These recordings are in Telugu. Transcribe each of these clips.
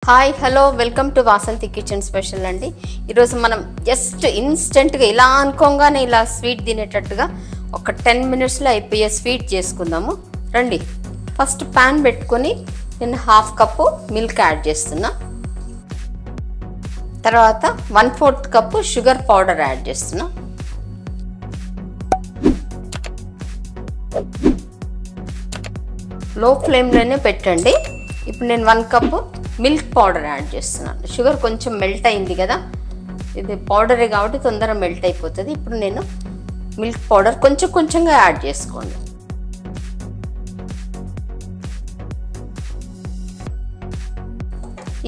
Hi hello welcome to Vasanthi kitchen special అండి. ఈరోజు మనం జస్ట్ ఇన్స్టెంట్గా ఇలా అనుకోగానే ఇలా స్వీట్ తినేటట్టుగా ఒక 10 మినిట్స్లో అయిపోయే స్వీట్ చేసుకుందాము రండి. ఫస్ట్ ప్యాన్ పెట్టుకొని నేను 1/2 కప్పు మిల్క్ యాడ్ చేస్తున్నా. తర్వాత 1/4 కప్పు షుగర్ పౌడర్ యాడ్ చేస్తున్నా. లో ఫ్లేమ్లోనే పెట్టండి. ఇప్పుడు నేను 1 కప్పు మిల్క్ పౌడర్ యాడ్ చేస్తున్నాను. షుగర్ కొంచెం మెల్ట్ అయింది కదా, ఇది పౌడరే కాబట్టి తొందరగా మెల్ట్ అయిపోతుంది. ఇప్పుడు నేను మిల్క్ పౌడర్ కొంచెం కొంచెంగా యాడ్ చేసుకోండి.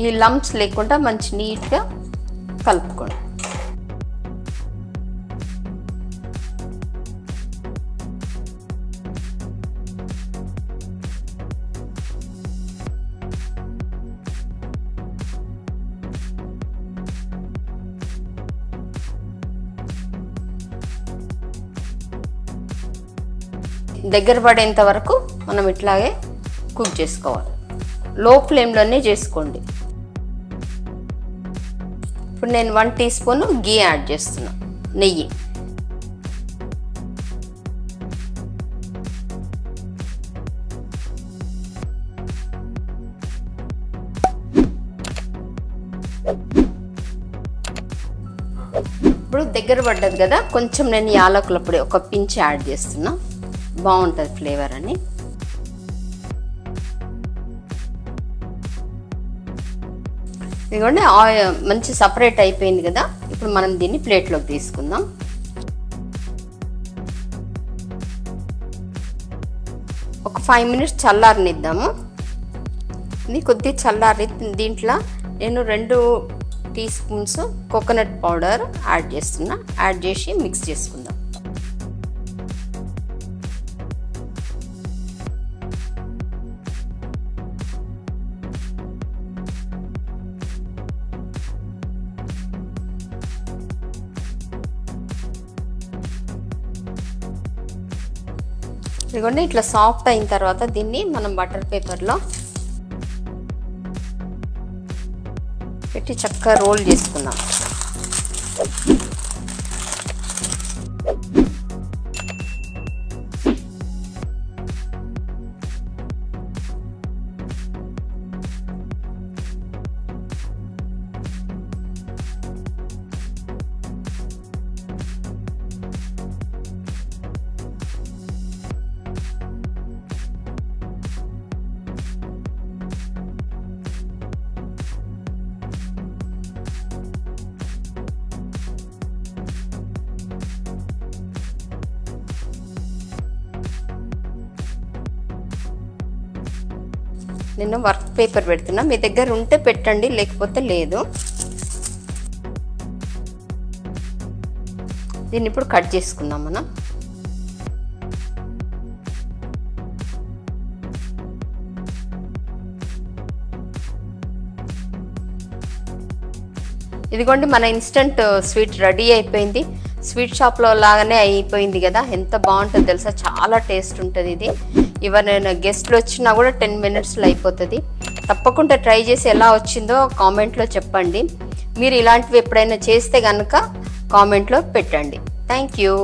ఈ లంప్స్ లేకుండా మంచి నీట్గా కలుపుకోండి. దగ్గర పడేంత వరకు మనం ఇట్లాగే కుక్ చేసుకోవాలి. లో ఫ్లేమ్లోనే చేసుకోండి. ఇప్పుడు నేను 1 టీ స్పూన్ గీ యాడ్ చేస్తున్నా, నెయ్యి. ఇప్పుడు దగ్గర పడ్డది కదా, కొంచెం నేను యాలకుల పొడి ఒక పించ్ యాడ్ చేస్తున్నా, బాగుంటుంది ఫ్లేవర్ అని. ఇదిగోండి ఆయిల్ మంచి సపరేట్ అయిపోయింది కదా. ఇప్పుడు మనం దీన్ని ప్లేట్లోకి తీసుకుందాం. ఒక 5 మినిట్స్ చల్లారనిద్దాము. ఇది కొద్దిగా చల్లారి దీంట్లో నేను 2 teaspoons coconut powder add చేస్తున్నా. యాడ్ చేసి మిక్స్ చేసుకుందాం. ఇదిగోండి ఇట్లా సాఫ్ట్ అయిన తర్వాత దీన్ని మనం బటర్ పేపర్లో పెట్టి చక్కగా రోల్ చేసుకుందాం. నేను వర్క్ పేపర్ పెడుతున్నా, మీ దగ్గర ఉంటే పెట్టండి, లేకపోతే లేదు. దీన్ని ఇప్పుడు కట్ చేసుకుందాం మనం. ఇదిగోండి మన ఇన్స్టెంట్ స్వీట్ రెడీ అయిపోయింది. స్వీట్ షాప్లో లాగానే అయిపోయింది కదా, ఎంత బాగుంటుంది తెలుసా, చాలా టేస్ట్ ఉంటుంది ఇది. ఎవరైనా గెస్ట్లు వచ్చినా కూడా 10 మినిట్స్లో అయిపోతుంది. తప్పకుండా ట్రై చేసి ఎలా వచ్చిందో కామెంట్లో చెప్పండి. మీరు ఇలాంటివి ఎప్పుడైనా చేస్తే కనుక కామెంట్లో పెట్టండి. Thank you.